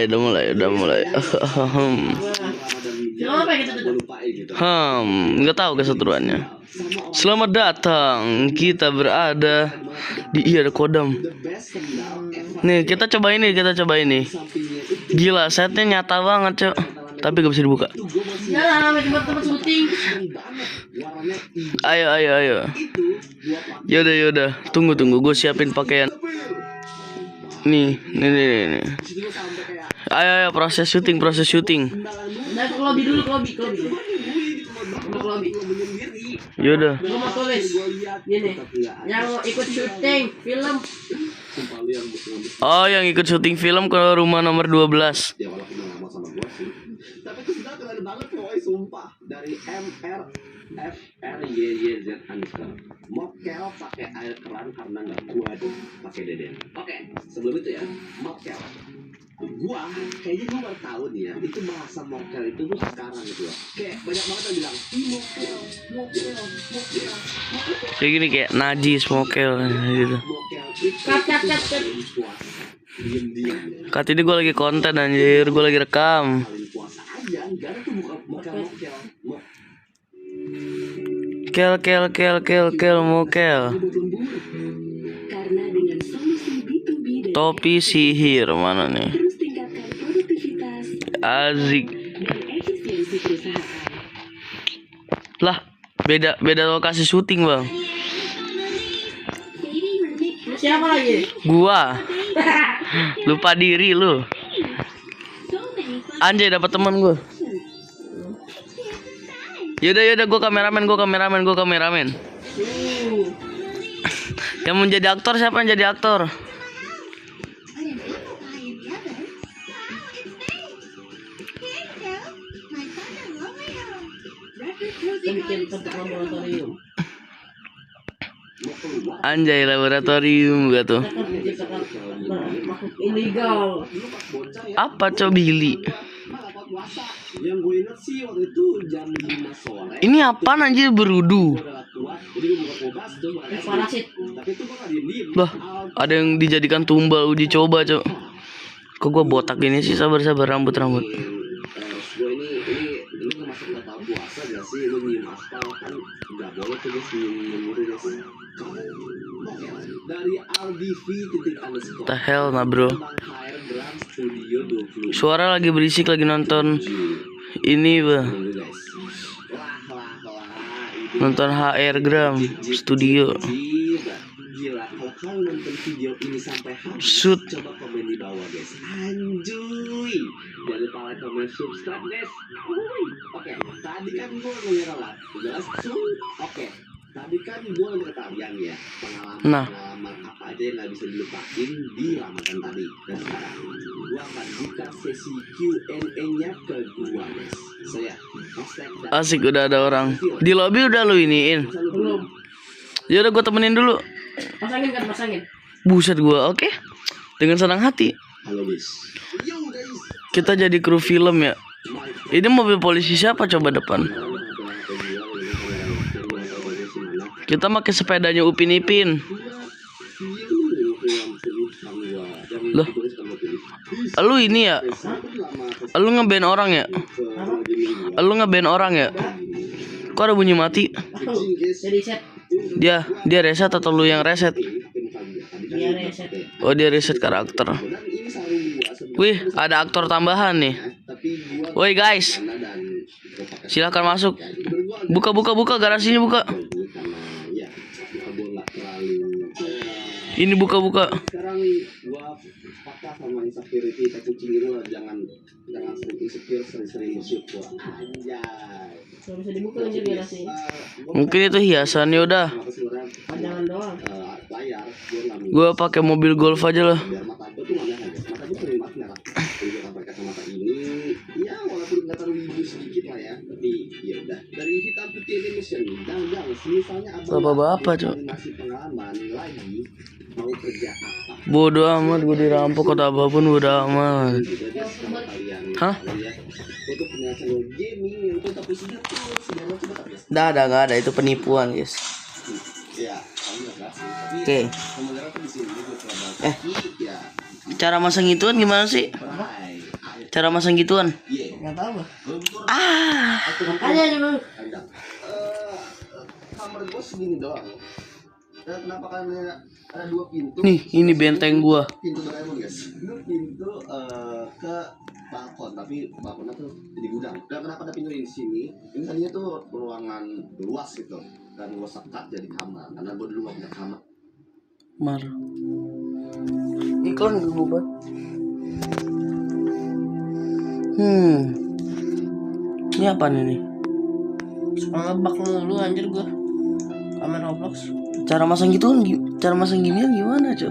mulai. Nggak tahu keseruannya. Selamat datang, kita berada di ada kodam. Nih kita coba ini. Gila, setnya nyata banget, Cok. Tapi gak bisa dibuka. Ayo. Yaudah. Tunggu. Gue siapin pakaian. Nih. Ayo, proses syuting. Nah, ke lobby dulu. Yaudah. Gue mau tulis gini, yang ikut syuting film. Oh, yang ikut syuting film ke rumah nomor 12. Ya walaupun udah lama sama gue sih, tapi itu sudah keren banget coy, sumpah. Dari MRFRYYZ underscore mokel pakai air keran karena nggak kuat pakai deden. Oke, sebelum itu ya, mokel kayaknya gue baru tahu nih ya, itu bahasa mokel itu tuh sekarang gitu ya. Kayak banyak banget yang bilang mokel. Kayak gini, kayak najis mokel gitu. Cut. Kat ini gue lagi konten anjir, gue lagi rekam. Kel mokel. Topi sihir mana nih? Azik. Lah, beda lokasi syuting, Bang. Siapa lagi? Gua. Lupa diri lu. Anjay, dapat teman gua. Yaudah, gua kameramen. Yang mau jadi aktor siapa yang jadi aktor? Kita bikin tempat laboratorium. Anjay, laboratorium gak tuh? Ilegal. Apa Billy? Yang gue inget sih waktu itu jam 5 sore. Ini apaan anjir berudu? Parasit. Tapi itu gue gak diem. Lah, ada yang dijadikan tumbal uji coba, Cok. Kok gua botak gini sih? Sabar rambut. Gue ini masuk ke tahun puasa gak sih? Lu nyium aspal kan gak boleh tuh guys, nyium gitu guys. Dari RDV__. The hell nah bro. Suara lagi berisik, lagi nonton ini bah. Nonton HR Gram Studio. Gila, kalau kalian nonton video ini sampai habis, shoot. Coba komen di bawah guys. Anjuy. Jangan lupa like, comment, subscribe guys. Oke, tadi kan gue ngomongin lah. Jelas Oke, tadi kan gue ngomong ke kalian ya, pengalaman apa aja yang gak bisa dilupain di Ramadan tadi. Dan sekarang gue akan buka sesi Q&A-nya ke gue guys. Saya asik, udah ada orang di lobby. Udah lu iniin Belum. Ya udah, gue temenin dulu. Pasangin. Buset gua, oke. Dengan senang hati. Halo guys. Kita jadi kru film ya. Ini mobil polisi siapa coba depan? Kita pakai sepedanya Upin Ipin. Loh, lu ini ya? Lu ngeband orang ya? Kok ada bunyi mati? Jadi set. Dia reset atau lu yang reset? Dia reset. Oh, dia reset karakter. Wih, ada aktor tambahan nih. Woi guys, silahkan masuk. Buka garasinya, buka. Ini buka. Sekarang nih gua sepakat sama insecurity kayak kucing itu lah, jangan sering insecure, sering bersyukur. Anjay. Gak bisa dibuka aja garasi. Mungkin itu hiasannya udah. Panjangan doang. Layar Gua pakai mobil golf aja lah. biar mata gua tuh mana aja. Mata gua sering banget merah. Jadi gua pakai kacamata ini, ya walaupun nggak terlalu hijau sedikit lah ya, tapi ya udah. Dari hitam putih ini mission. Dan misalnya Bapak-bapak, Cok. masih pengalaman lagi mau kerja apa? Bodoh amat, gue dirampok atau apapun bodoh amat. Hah? Untuk penyelesaian gaming yang tetap sudah Nggak ada, itu penipuan guys. ya, Oke. Cara masang ituan gimana sih? Cara masang gituan. Iya. Nggak tahu gua. Ah. Makanya dulu. Kamar gue segini doang. Kenapa karena ada 2 pintu? Nih, ini benteng gua. Pintu Doraemon guys. Itu pintu ke balkon, tapi balkonnya tuh jadi gudang. Dan kenapa ada pintu di sini? Ini tadinya tuh ruangan luas gitu. Dan gue sekat jadi kamar. Karena gue dulu gak punya kamar. Mar. Iklan gue buat. Ini apa nih? Ngebak mulu anjir gua. Kamera Roblox. Cara masang gituan, cara masang ginian gimana, Cok?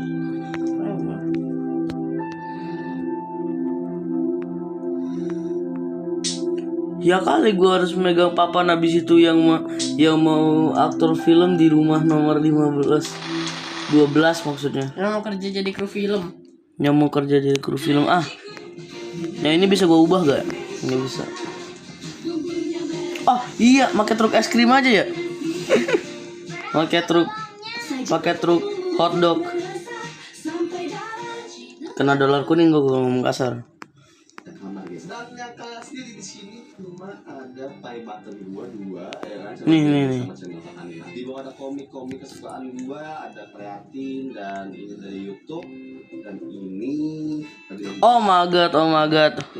Ya kali gua harus megang papan habis itu yang mau aktor film di rumah nomor 15 12 maksudnya. Yang mau kerja jadi kru film. Yang mau kerja jadi kru film. Nah ini bisa gua ubah gak? Ini bisa. Oh iya, pakai truk es krim aja ya. pakai truk hotdog. Kena dolar kuning gua ngomong kasar. Kamar guys. Dan yang kalian sendiri di sini cuma ada play button dua ya kan. Nih. Di bawah ada komik-komik kesukaan gua, ada kreatin dan ini dari YouTube dan ini Oh my god.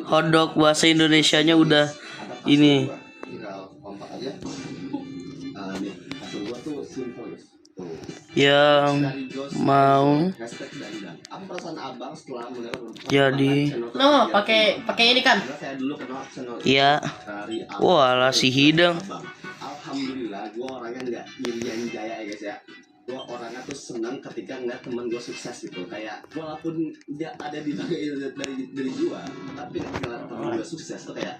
Hotdog bahasa Indonesianya udah ini. Tinggal kompak aja. Nih, password gua tuh simple guys. Tuh. Yang Dari Jos, mau hashtag dan. Apa perasaan abang setelah melihat jadi No, pakai ini kan. saya dulu kenal channel ya. dari Walah si hidang. Alhamdulillah, gue orangnya nggak irian jaya ya guys ya. Gue orangnya tuh senang ketika ngeliat teman gue sukses gitu. Kayak walaupun dia ada di dari gue, tapi ngeliat teman gue sukses tuh kayak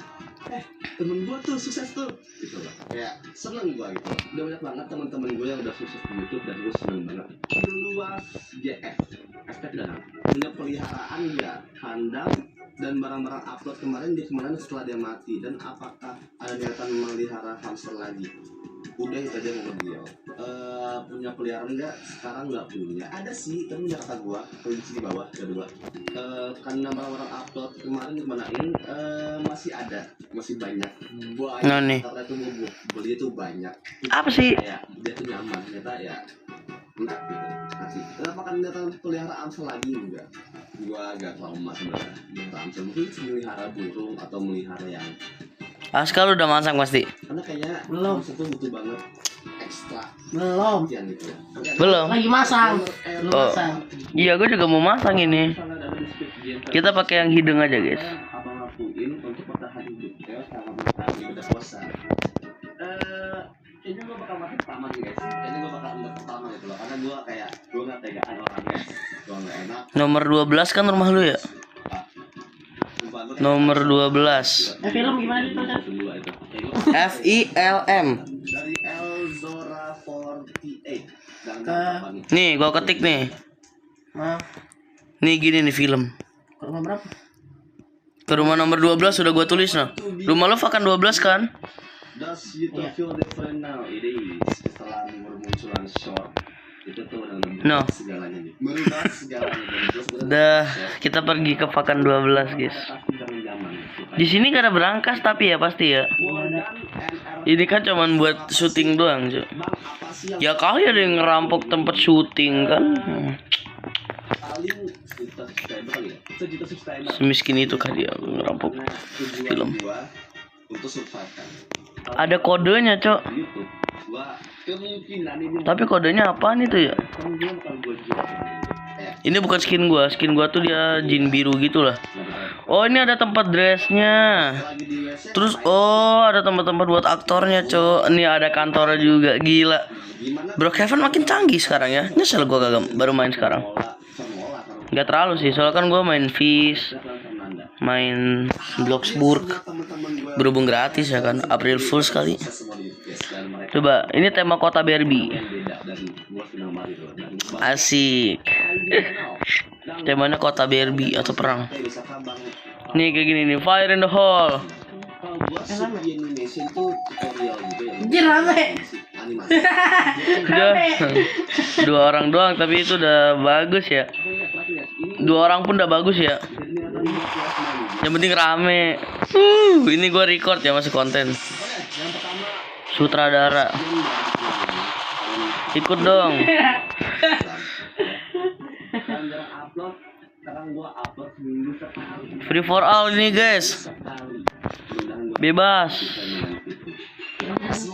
temen gue tuh sukses tuh gitu loh. Kayak seneng gue gitu. Udah banyak banget teman-teman gue yang udah sukses di YouTube dan gue seneng banget. Luas JF, hashtag dan punya peliharaan nggak kandang dan barang-barang upload kemarin setelah dia mati, dan apakah ada niatan melihara hamster lagi? Udah itu aja mau beliau. Punya peliharaan nggak? Sekarang nggak punya. Ada sih, tapi punya kakak gua, kunci di bawah kedua. Karena barang-barang upload kemarin dimanain masih ada, masih banyak. Gua Nah, nih. karena itu mau beli itu banyak. Apa sih? Kayak dia tuh nyaman, ternyata ya enggak gitu. Masih. Kenapa kan datang pelihara hamster lagi enggak? Gua agak trauma sebenarnya. Melihara hamster mungkin melihara burung atau melihara yang Askal udah masak pasti. karena kayaknya Belum. hamster tuh butuh banget ekstra Belum. perhatian gitu ya. Belum. Lagi masang. Belum Oh. masang. Iya, gue juga mau masang ini. Kita pakai yang hidung aja, guys. Abang lakuin untuk bertahan hidup ya sama bertahan udah puasa. Kayaknya gue bakal mati pertama nih guys. Kayaknya gue bakal mati pertama gitu loh. Karena gue nggak tegaan orang guys. Gue nggak enak. Nomor 12 kan rumah lu ya? Sumpah, gua kayak Nomor 12. Film gimana nih tuh? kedua itu. FILM. Dari Elzora 48. Dan Ke- apa nih? Nih, gua ketik nih. Nah, Nih gini nih film. ke rumah berapa? Ke rumah nomor 12 sudah gua tulis nah. Rumah lu Fakan 12 kan? Does YouTube feel different now? It is. Setelah bermunculan short itu tuh udah No. merubah segalanya nih. Merubah segalanya. Dan terus bener- Dah, kita pergi ke Fakan 12, guys. Pasti zaman zaman. Di sini gak ada berangkas tapi ya pasti ya. Ini kan cuman buat syuting doang, cuy. Bang, apa sih yang Ya kali ada yang ngerampok tempat syuting kan. paling sejuta subscriber kali ya? Sejuta subscriber. Semiskin itu kan dia ngerampok Nah, tujuan film. gua untuk survive kan. Ada kodenya, Cok. YouTube gua kemungkinan ini Tapi kodenya apaan itu ya? kan dia bukan gua jual. Ini bukan skin gua. Skin gua tuh dia jin biru gitu lah. Oh, ini ada tempat dressnya. Lagi di WC Terus ada tempat-tempat buat aktornya, Cok. Ini ada kantornya juga, gila. gimana Brookhaven makin canggih sekarang ya. Nyesel gua kagak baru main sekarang. semola kalau Gak terlalu sih, soalnya kan gua main Fish, Fernanda. main Bloxburg. Teman-teman gua Berhubung gratis ya kan, April Fool sekali. semua di podcast dan mereka Coba, ini tema kota Barbie. yang beda dan gua senang banget itu. Dan Asik. Temanya kota Barbie atau perang. misalkan Bang, Nih kayak gini nih, Fire in the Hall. kalau gua sih di Indonesia itu tutorial gitu ya. Anjir rame. Animasi. Udah. Dua orang doang tapi itu udah bagus ya. Dua orang pun udah bagus ya. Jadi ini adalah Yang penting rame. Ini gua record ya, masih konten. Yang pertama, Sutradara. Ikut dong. kan jarang upload. Sekarang gua upload seminggu sekali. Free for all ini guys. Bebas.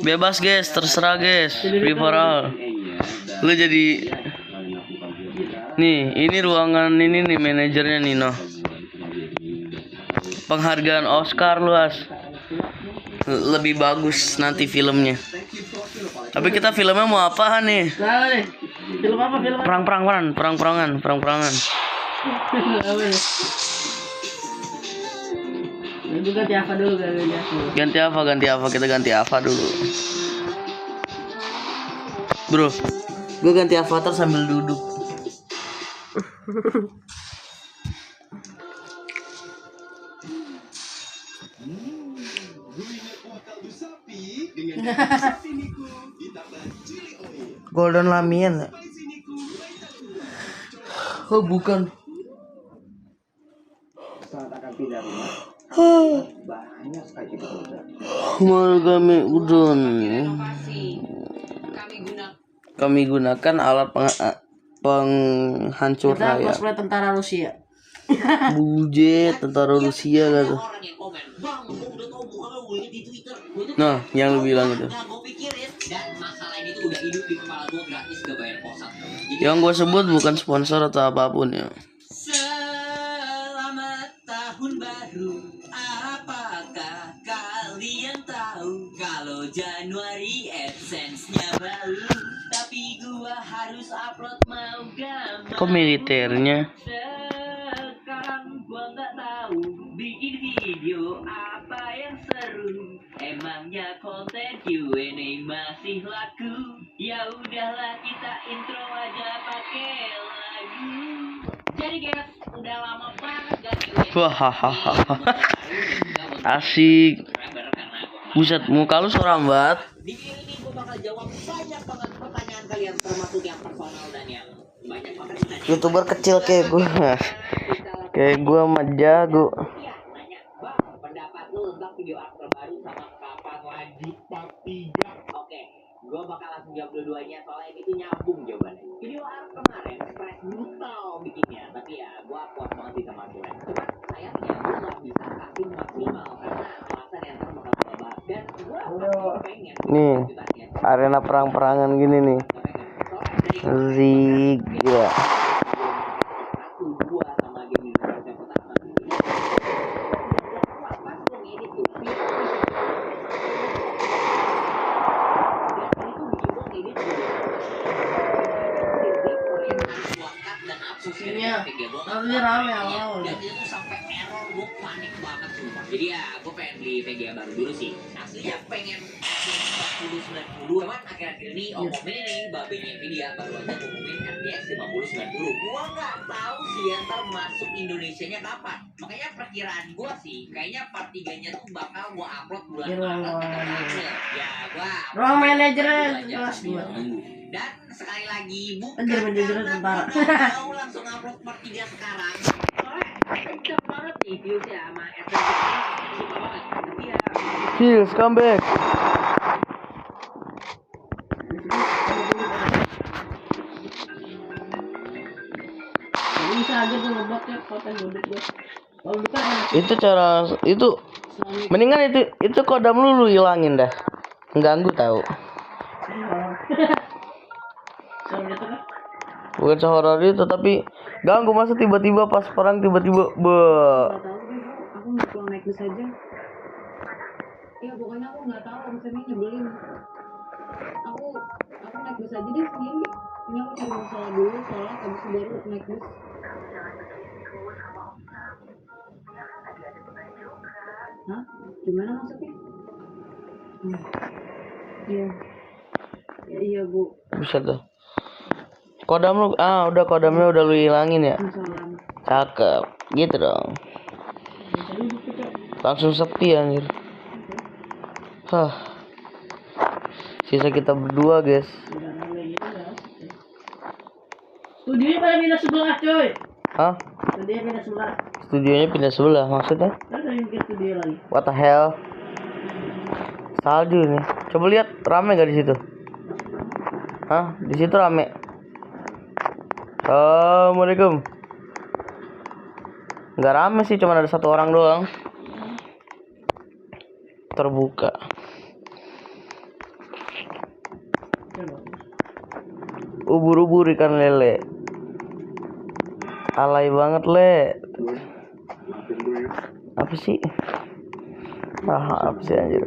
Bebas guys, terserah guys. Free for all. Lu jadi nih, ini ruangan ini nih manajernya Nino. Penghargaan Oscar luas. Lebih bagus nanti filmnya. Tapi kita filmnya mau apa nih? Tahu nih. Film apa film? Perang-perangan. Itu ganti apa dulu Ganti apa? Kita ganti apa dulu? Bro, gue ganti avatar sambil duduk. Golden Lamian ya? Oh bukan. Saat akan pindah rumah, banyak sekali kita udah. Margame udon. Kami gunakan alat penghancur Kita raya. cosplay tentara Rusia. Bujet tentara Rusia gitu. Nah, yang lu bilang itu. Yang gue sebut bukan sponsor atau apapun ya. Selamat tahun baru. Apakah kalian tahu kalau Januari AdSense-nya baru? Tapi gua harus upload mau gak mau. Kok militernya? Sekarang gua nggak tahu bikin video apa yang seru. Emangnya konten Q&A masih laku? Ya udahlah kita intro aja pakai lagu. Jadi guys, udah lama banget gak Q&A. Wahahaha. Asik. Buset, muka lu soram banget. Di video ini gue bakal jawab banyak banget pertanyaan kalian, termasuk yang personal dan yang banyak banget. YouTuber kecil kayak gue. Kayak gue mah jago. Iya, nanya, bang, pendapat lu tentang video art terbaru sama kapan lagi part 3? Oke, gue bakal langsung jawab dua-duanya soalnya ini tuh nyambung jawabannya. Video art kemarin stres brutal bikinnya, tapi ya gue puas banget sih sama hasilnya. Cuman sayangnya gue gak bisa kasih maksimal karena alasan yang ntar bakal gue bahas. Dan gue pengen Nih, arena perang-perangan gini nih. Zik, gila. Harusnya rame awal. Dan itu tuh sampai error, gue panik banget sumpah. Jadi ya gue pengen beli VGA baru dulu sih. Aslinya pengen 4090, cuman akhir-akhir ini ngomongin nih babenya Nvidia baru aja ngomongin RTX 5090. Gue nggak tahu sih ya ntar masuk Indonesianya kapan. Makanya perkiraan gue sih kayaknya part 3-nya tuh bakal gue upload bulan Maret atau April. Ya gue Ruang manajernya kelas 2. dan sekali lagi bukan Anjir, manajernya karena tentara. gua mau langsung upload part 3 sekarang. Soalnya kenceng banget nih viewsnya sama adsense suka banget. Tapi ya Kills, come back. Bisa aja tuh ngebot ya konten gede gue. Kalau bukan enak. Itu cara itu mendingan itu kodam lu hilangin dah. Mengganggu tahu. Soalnya gitu kan. Bukan sehoror itu tapi ganggu masa tiba-tiba pas perang tiba-tiba Nggak tahu deh, aku nggak pulang naik bus aja. Iya pokoknya aku nggak tahu alasannya nyebelin. Aku naik bus aja deh sendiri. Ini aku cari masalah dulu soalnya habis itu baru naik bus. Hah? Gimana maksudnya? Iya. Ya, iya bu. bisa dah. Kodam lu udah kodamnya udah lu hilangin ya. Masalah. Cakep. Gitu dong. Langsung sepi anjir. Hah. Sisa kita berdua, guys. Studionya pada pindah sebelah coy. Hah? Studionya pindah sebelah. Studionya pindah sebelah maksudnya? Terus ada yang ke studio lagi. What the hell? Salju nih. Coba lihat rame gak di situ? Hah? Di situ rame. Assalamualaikum. Nggak rame sih, cuma ada satu orang doang. Terbuka. Ubur-ubur ikan lele. Alay banget, Le. Apa sih? Apa sih anjir?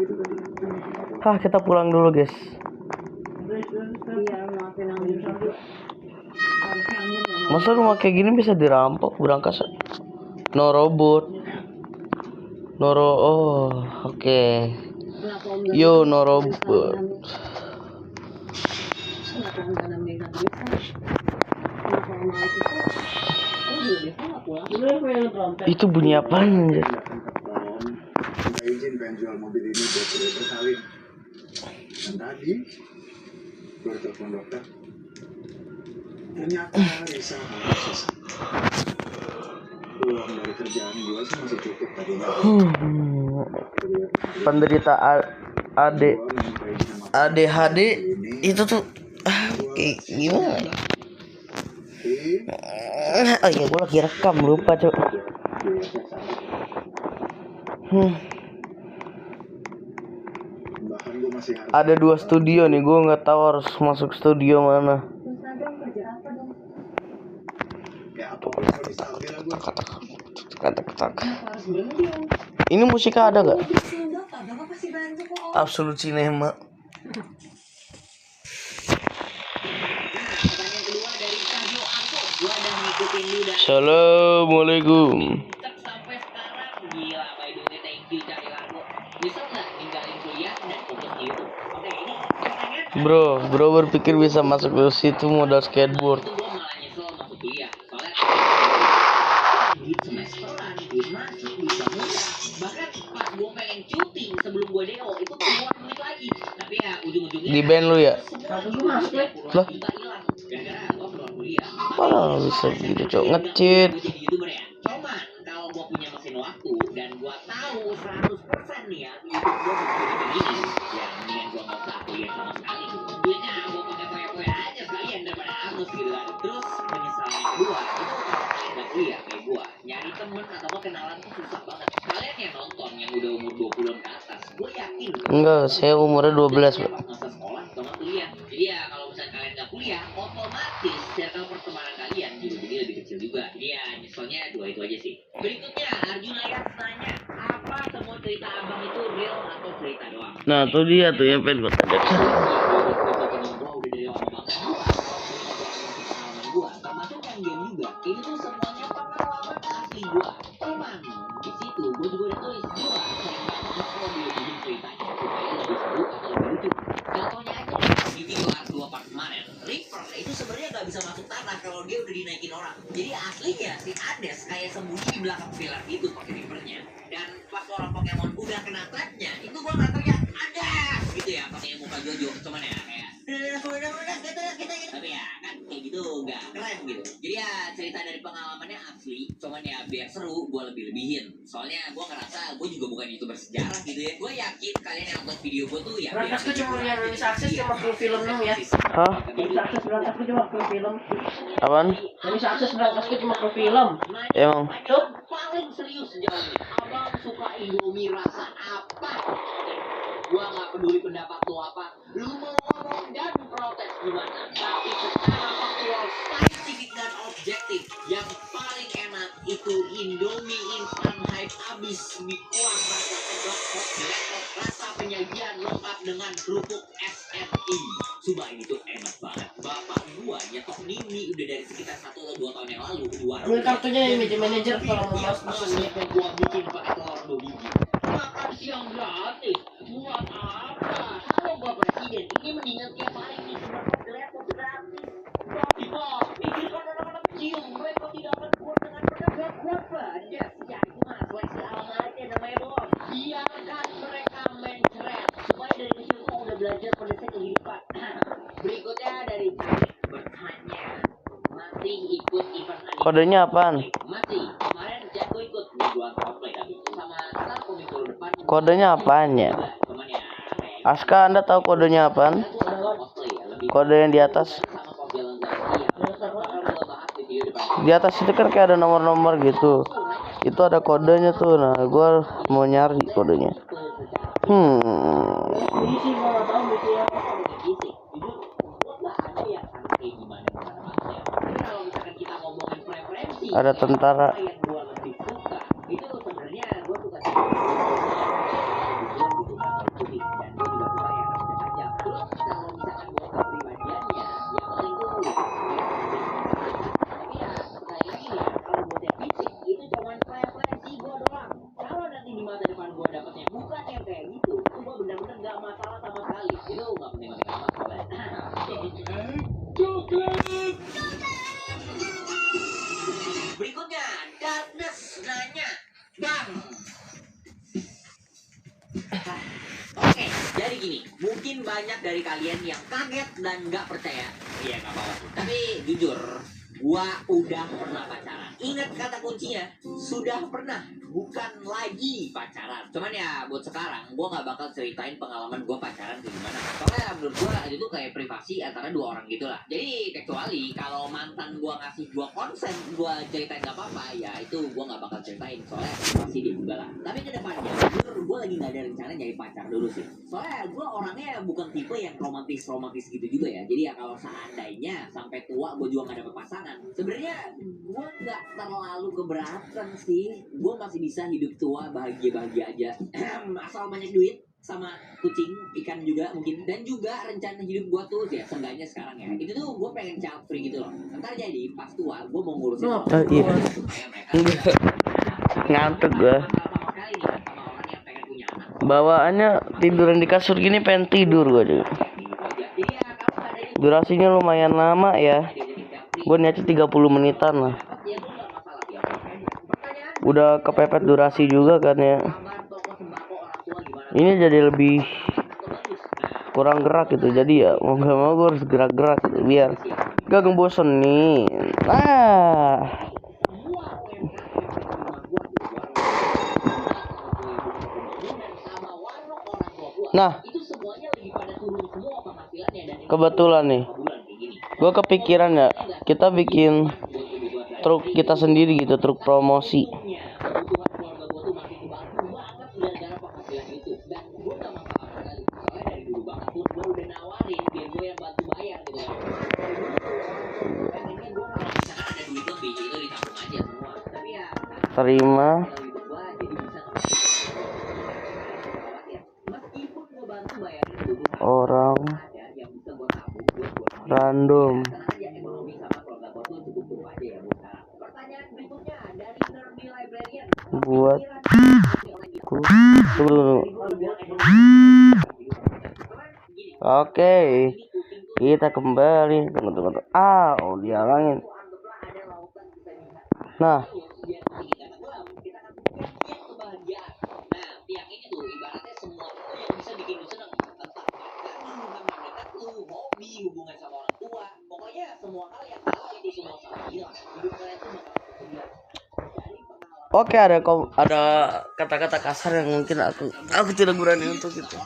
Kita pulang dulu, guys. Iya, maafin Anggun juga. Harusnya Anggun nggak mau. Masa rumah kayak gini bisa dirampok berangkas? No robot. Oh, oke. Kenapa Om nggak Yo, bisa? no robot. Kenapa Om nggak nambahin satu bisa? Kenapa Om nggak ikut? Oh, juga bisa nggak pulang? Sebenarnya aku yang trompet. Itu bunyi apaan anjir? Minta izin pengen jual mobil ini buat bersalin. Dan tadi gue telepon dokter. Ternyata Risa harus sisa. Uang dari kerjaan gue sih masih cukup tadi. Penderita ADHD itu tuh kayak gimana ya? Oh iya, gue lagi rekam, lupa cok. Bahkan gue masih harus Ada 2 studio nih, gue nggak tahu harus masuk studio mana. Terus Adam kerja apa dong? ya apa kalau bisa ambil gue. Kata-kata. Kenapa harus berhenti Om? Ini musiknya ada gak? Bapak pasti bantu kok Om. Absolut Cinema. Pertanyaan kedua dari Kado Ako. Gua udah ngikutin lu dari Assalamualaikum. sampai sekarang. Gila, by the way, thank you Cari Largo. Bisa nggak ninggalin kuliah dan fokus di YouTube? Oke, ini pertanyaan Bro berpikir bisa masuk ke situ modal skateboard. itu gua malah nyesel masuk kuliah. Soalnya duit semesteran, duit masuk, bisa mudah. Bahkan pas gua pengen syuting sebelum gua DO itu keluar duit lagi. Tapi ya ujung-ujungnya Di band lu ya? Satu gue masuk ya. Lah? juta hilang. Gara-gara gua keluar kuliah. Malah bisa gitu cok, ngecit. Gua jadi YouTuber ya. Cuman kalau gua punya mesin waktu dan gua tahu 100% nih ya YouTube gua bisa jadi begini, ya mendingan gua nggak usah kuliah sama sekali. Duitnya gua pakai poya-poya aja sekalian daripada angus gitu kan. Terus penyesalan kedua itu kalau kalian nggak kuliah kayak gua, nyari temen atau kenalan tuh susah banget. Kalian yang nonton yang udah umur 20-an ke atas, gua yakin Enggak, saya umurnya 12, Pak. masa sekolah sama kuliah. Jadi ya kalau misalnya kalian nggak kuliah, otomatis circle pertemanan kalian juga jadi lebih kecil juga. Jadi ya nyeselnya 2 itu aja sih. Berikutnya Arjuna Yats nanya, apa semua cerita abang itu real atau cerita doang? Nah tuh dia tuh yang pengen gue tanya. Gua udah dari lama banget. Pengalaman gua, termasuk yang game juga. Ini tuh semuanya pengalaman asli gua. Cuman di situ gua juga udah tulis gua sering banget kalau bikin ceritanya supaya lebih seru atau lebih lucu. Contohnya aja di video Art 2 part kemarin, Reaper itu sebenarnya nggak bisa masuk tanah kalau dia udah dinaikin orang. Jadi aslinya si Hades kayak sembunyi di belakang pilar itu pakai Reapernya. Dan pas orang Pokemon udah kena trapnya, itu gua nggak teriak Hades gitu ya pakai muka Jojo, cuman ya kayak gitu. Tapi ya kan kayak gitu nggak keren gitu. Jadi ya cerita dari pengalamannya asli, cuman ya biar seru gue lebih-lebihin. Soalnya gue ngerasa gue juga bukan YouTuber sejarah gitu ya. Gue yakin kalian yang nonton video gue tuh ya Berantasku cuma yang sukses cuma full film dong ya. Hah? Yang sukses berantasku cuma full film. Apaan? Yang sukses berantasku cuma full film. Emang? Tuh paling serius sejauh ini. Abang suka Indomie rasa apa? Gua nggak peduli pendapat lu apa. Lu mau ngomong dan protes gimana? Tapi secara faktual, saintifik dan objektif, yang paling enak itu Indomie instan hype abis mie kuah rasa sedap hot letok rasa penyajian lengkap dengan kerupuk SNI. Sumpah ini tuh enak banget. Bapak gua nyetok mie udah dari sekitar 1 atau 2 tahun yang lalu. Ambil kartunya yang media manager kalau mau masuk Maksudnya gua bikin pakai telur 2 biji. Makan siang gratis. Buat apa? Kalau gua presiden, ini mendingan tiap hari nih sempat laptop gratis. Tapi kok, pikirkan anak-anak kecil, mereka tidak akan kuat dengan pedagang apa? Ya, itu mah seleksi alam aja namanya bos. Biarkan mereka mencret supaya dari kecil tuh udah belajar kondisi kehidupan. Berikutnya dari Cari bertanya, masih ikut event anime? Kodenya apaan? Masih. Kemarin gue ikut Kodenya apanya? Cuman ya kayak Aska, Anda tahu kodenya apaan? mostly ya lebih Kode yang di atas. sama Pavilion Zaki yang bakal gua bahas di video depan. Di atas itu kan kayak ada nomor-nomor gitu. Itu ada kodenya tuh. Nah, gua mau nyari kodenya. Misi gua nggak tahu misi ya. Fisik, jujur gua nggak ada yang aneh kayak gimana cara masuknya. Tapi kalau misalkan kita ngomongin preferensi, Ada tentara. apa yang gua lebih suka itu sebenarnya gua suka sih putih dan gua juga suka yang rambutnya panjang. Terus kalau misalkan gua kepribadiannya yang paling tuh tapi ya sekali lagi nih kalau buat yang fisik itu cuman preferensi gua doang. Kalau nanti di masa depan gua dapetnya bukan yang kayak gitu, itu gua benar-benar nggak masalah sama sekali. Itu nggak penting-penting amat soalnya. Berikutnya, Darkness nanya, Bang. Oke, jadi gini, mungkin banyak dari kalian yang kaget dan nggak percaya. Iya, nggak apa-apa. Tapi jujur, gua udah pernah pacaran. Ingat kata kuncinya, sudah pernah, bukan lagi pacaran. Cuman ya buat sekarang, gua nggak bakal ceritain pengalaman gua pacaran kayak gimana. Soalnya menurut gua itu kayak privasi antara dua orang gitu lah. Jadi kecuali kalau mantan gua ngasih gua konsen, gua ceritain nggak apa-apa, ya itu gua nggak bakal ceritain. Soalnya privasi dia juga lah. Tapi kedepannya, jujur gua lagi nggak ada rencana nyari pacar dulu sih. Soalnya gua orangnya bukan tipe yang romantis gitu juga ya. Jadi ya kalau seandainya sampai tua gua juga nggak dapet pasangan, sebenarnya gue nggak terlalu keberatan sih. Gue masih bisa hidup tua bahagia aja asal banyak duit sama kucing ikan juga mungkin. Dan juga rencana hidup gue tuh ya seenggaknya sekarang ya itu tuh gue pengen child free gitu loh. Ntar jadi pas tua gue mau ngurusin orang iya. tua supaya mereka Ngantuk gua. sama sekali nih kan sama orang yang pengen punya anak. Bawaannya tiduran di kasur gini pengen tidur gua juga. Jadi ya kalau seandainya Durasinya lumayan lama ya. Gue niatnya 30 menitan lah. ya gue nggak masalah ya. Pertanyaan Udah kepepet durasi juga kan ya. tambahan toko sembako orang tua gimana? Ini jadi lebih Bagus. kurang gerak gitu. Jadi ya mau gak mau gue harus gerak-gerak gitu biar gak ngebosenin. Nah, Itu semuanya lagi pada turun semua penghasilannya dan kebetulan nih, bulan kayak gini. gue kepikiran ya kita bikin truk kita sendiri gitu, truk promosi. Kebutuhan keluarga gue tuh makin kebantu banget gara-gara penghasilan itu. Dan gue gak masalah sekali. Soalnya dari dulu banget pun gue udah nawarin biar gue yang bantu bayar gitu kan. Dari dulu tuh pengennya gue kalau misalkan ada duit lebih itu ditabung aja semua. Tapi ya Terima kalau hidup gue jadi bisa khawatir. Meskipun gue bantu bayarin kebutuhan orang ada yang bisa gue tabung buat gue random karena kan ya ekonomi sama keluarga gue tuh cukup aja ya buat sekarang. Pertanyaan berikutnya dari Nerdy Librarian. buat ku. Tunggu dulu. Oke, kita kembali. Tunggu. Dihalangin. Nah, Nah, tiang ini tuh ibaratnya semua itu yang bisa bikin lu seneng. Entah pacaran, teman dekat lu, hobi, hubungan sama orang tua. Pokoknya semua hal yang kalau itu semua sama hilang. Hidup kalian tuh bakal berubah. Dari pengalaman oke, ada kata-kata kasar yang mungkin aku tidak berani untuk itu. itu mereka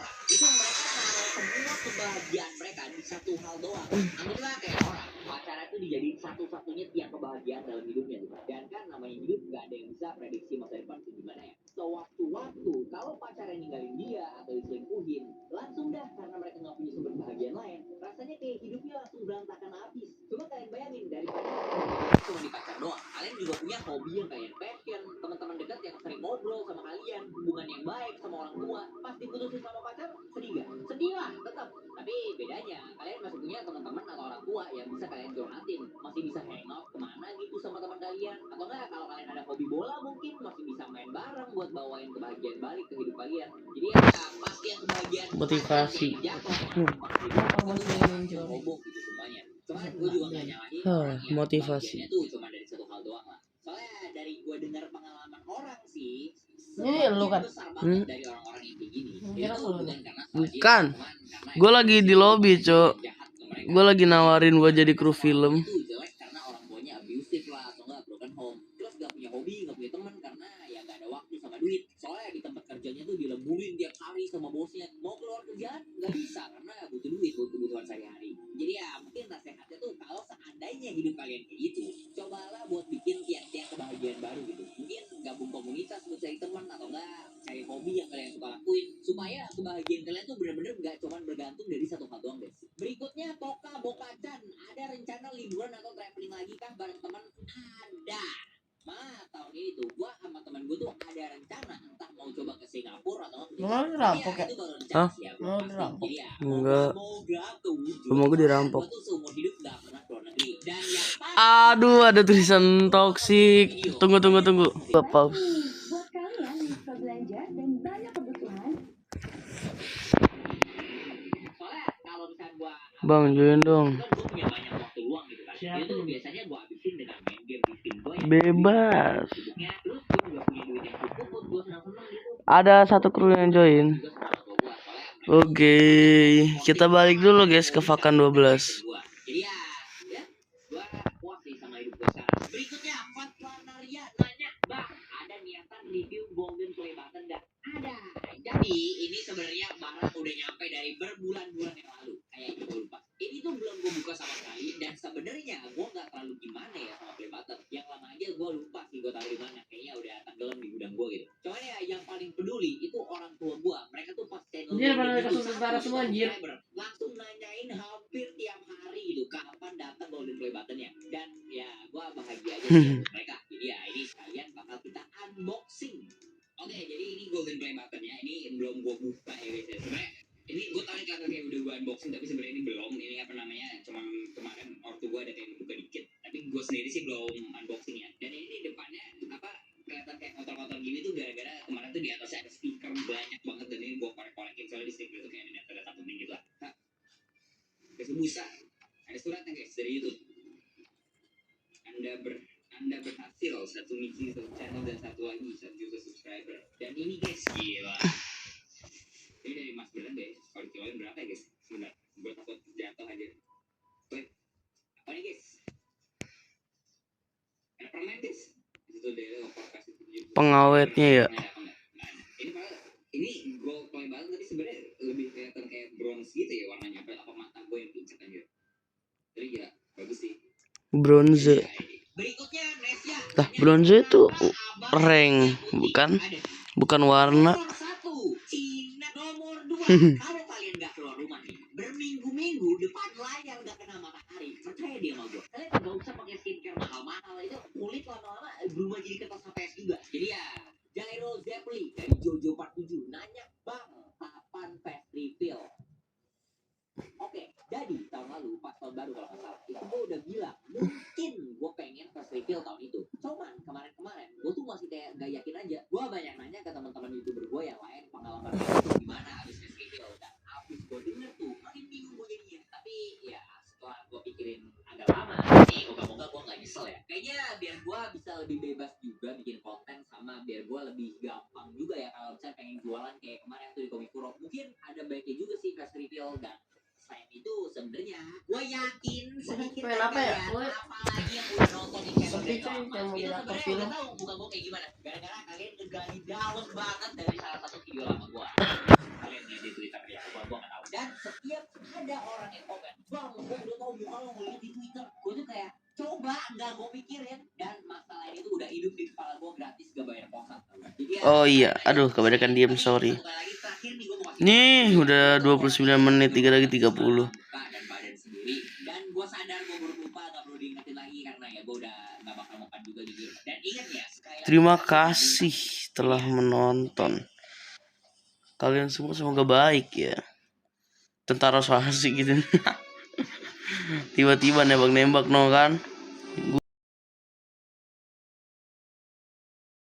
naruh semua kebahagiaan mereka di satu hal doang. Anggaplah kayak orang pacaran itu dijadiin satu-satunya tiang kebahagiaan dalam hidupnya tuh. Dan kan namanya hidup gak ada yang bisa prediksi masa depan itu gimana ya. Sewaktu-waktu kalau pacarnya ninggalin dia atau diselingkuhin, langsung dah karena mereka nggak punya sumber kebahagiaan lain. Rasanya kayak hidupnya langsung berantakan habis. Coba kalian bayangin daripada cuma di pacar doang, kalian juga punya hobi yang kayak passion, teman-teman dekat yang sering ngobrol sama kalian, hubungan yang baik sama orang tua. Pas diputusin sama pacar, sedih gak? Sedih lah, tetap. Tapi bedanya, kalian masih punya teman-teman atau orang tua yang bisa kalian curhatin, masih bisa hangout kemana gitu sama teman kalian. Atau enggak kalau kalian ada hobi bola mungkin masih bisa main bareng buat bawain kebahagiaan balik ke hidup kalian. Jadi ya pasti yang kebahagiaan Motivasi. robok gitu semuanya. Cuman gue juga gak nyalahin Motivasi. kebahagiaannya tuh cuma dari satu hal doang lah. Soalnya dari gue dengar pengalaman orang sih, Ini lu kan? besar banget dari orang-orang yang kayak gini. Kira Itu lu bukan karena Bukan. Gue lagi di lobby, Cok. Gue lagi nawarin gue jadi kru film. itu jelek karena orang tuanya abusive lah atau enggak broken home. Terus gak punya hobi, gak punya teman karena ya gak ada waktu sama duit. Soalnya di tempat kerjanya tuh dilembuin ditanggungin tiap hari sama bosnya. Mau keluar kerjaan nggak bisa karena butuh duit buat kebutuhan sehari-hari. Jadi ya mungkin nasihatnya tuh kalau seandainya hidup kalian kayak gitu, cobalah buat bikin tiap-tiap kebahagiaan baru gitu. Mungkin gabung komunitas buat cari teman atau enggak cari hobi yang kalian suka lakuin supaya kebahagiaan kalian tuh bener-bener nggak cuma bergantung dari satu hal doang guys. Berikutnya Toka Bokacan, ada rencana liburan atau traveling lagi kah bareng teman? Ada. Tahun ini tuh gua sama teman gua tuh ada rencana entah mau coba ke Singapura atau ke Mau dirampok ya? itu baru rencana Hah? sih ya. Mau Pasti. dirampok? Jadi ya, Enggak. moga ke wujud. Rumah gue dirampok. Gua tuh seumur hidup gak pernah keluar negeri. Dan yang Aduh, ada tulisan toksik. Tunggu. Pause. Buat kalian yang suka belanja dan banyak kebutuhan, soalnya kalau misalnya gua Bang, join dong. kan gua punya banyak waktu luang gitu kan. Siapa Itu nih? biasanya gua habisin dengan main game di Steam gua yang Bebas. sibuknya. Terus gua juga punya duit yang cukup buat gua senang-senang gitu. Ada satu kru yang join. Juga sama orang tua gua soalnya Oke, kita balik dulu guys ke Vakan 12. jadi ya gua puas sih sama hidup gua sekarang. Berikutnya Fatlanaria nanya, Bang, ada niatan review Golden Play Button nggak? Ada. Jadi ini sebenarnya barang udah nyampe dari berbulan-bulan yang lalu. Kayaknya gua lupa. Ini tuh belum gua buka sama sekali dan sebenarnya gua nggak terlalu gimana ya sama Play Button. Yang lama aja gua lupa sih gua taruh di mana. Kayaknya udah tenggelam di gudang gua gitu. Cuman ya yang paling peduli itu orang tua gua. Mereka tuh pas channel Anjir, pada ini kasus tentara semua, anjir. langsung nanyain hampir tiap hari gitu kapan datang Golden Play Button-nya. Dan ya gua bahagia aja sih untuk mereka. Jadi ya ini sekalian bakal kita unboxing. Oke, jadi ini Golden Play Button-nya. Ini belum gua buka ya guys ya. Sebenarnya ini gua tahu kakak kayak udah gua unboxing tapi sebenarnya ini belum. Ini apa namanya? Cuman kemarin ortu gua ada kayak buka dikit. Tapi gua sendiri sih belum unboxing ya. Dan ini depannya apa kelihatan kayak kotor-kotor gini tuh gara-gara kemarin tuh di atasnya ada stiker banyak banget dan ini gua korek-korekin soalnya di stiker itu kayak ada data penting gitu lah. Guys, busa. Ada suratnya guys dari YouTube. Anda berhasil satu misi, satu channel dan satu lagi 1 juta subscriber. Dan ini guys, gila. Ini dari Mas Belan guys. Kalau dikeluarin berapa ya guys? Sebentar, gue takut jatuh aja. Wait, apa nih guys? Ada permen guys? Itu dari podcast itu. Pengawetnya ya. Ini padahal ini gold play banget tapi sebenarnya lebih kelihatan kayak bronze gitu ya warnanya. Apa mata gue yang pucat aja. Jadi ya bagus sih. Bronze. Berikutnya Nesya. Lah, bronze itu rank, bukan warna. Nomor 1, Cina. Nomor 2, kalau kalian nggak keluar rumah nih, berminggu-minggu depan layar nggak kena matahari, percaya dia sama gue. Kalian nggak usah pakai skincare mahal-mahal itu, kulit lama-lama berubah jadi kertas HPS juga. Jadi ya, Jairo Zeppeli dari Jojo 47 nanya, Bang, kapan face reveal? Oke, jadi tahun lalu pas tahun baru kalau nggak salah itu gue udah bilang mungkin gue pengen first reveal tahun itu. Cuman kemarin gue tuh masih kayak gak yakin aja. Gue banyak nanya ke teman-teman youtuber gue yang lain pengalaman itu gimana abis first reveal dan abis gue denger tuh makin bingung gue jadinya. Tapi ya setelah gue pikirin agak lama nih, moga-moga gue nggak nyesel ya. Kayaknya biar gue bisa lebih bebas juga bikin konten sama biar gue lebih gampang juga ya kalau misalnya pengen jualan kayak kemarin tuh di Komikuro. Mungkin ada baiknya juga sih first reveal dan selain itu sebenarnya gue yakin sedikit Pengen apa ya? kalian apalagi yang udah nonton di channel Seperti Dragon yang Mas mau itu dilakukan sebenarnya film. udah tahu muka gue kayak gimana gara-gara kalian ngegali dalam banget dari salah satu video lama gue kalian lihat di Twitter ya gue nggak tahu dan setiap ada orang yang komen bang gue udah tahu muka lo ngeliat di Twitter gue tuh kayak coba nggak gue pikirin dan masalah ini tuh udah hidup di kepala gue gratis gak bayar pulsa. Jadi ya, Oh iya, aduh kebanyakan diem, sorry. satu kali lagi terakhir nih gue mau kasih Nih, udah 29 menit, 3 lagi 30. dan badan sendiri dan gue sadar gue baru lupa gak perlu diingetin lagi karena ya gue udah gak bakal makan juga jujur dan ingat ya kayak Terima kasih telah menonton. Kalian semua semoga baik ya. Tentara so asik gitu. Tiba-tiba nembak-nembak no kan.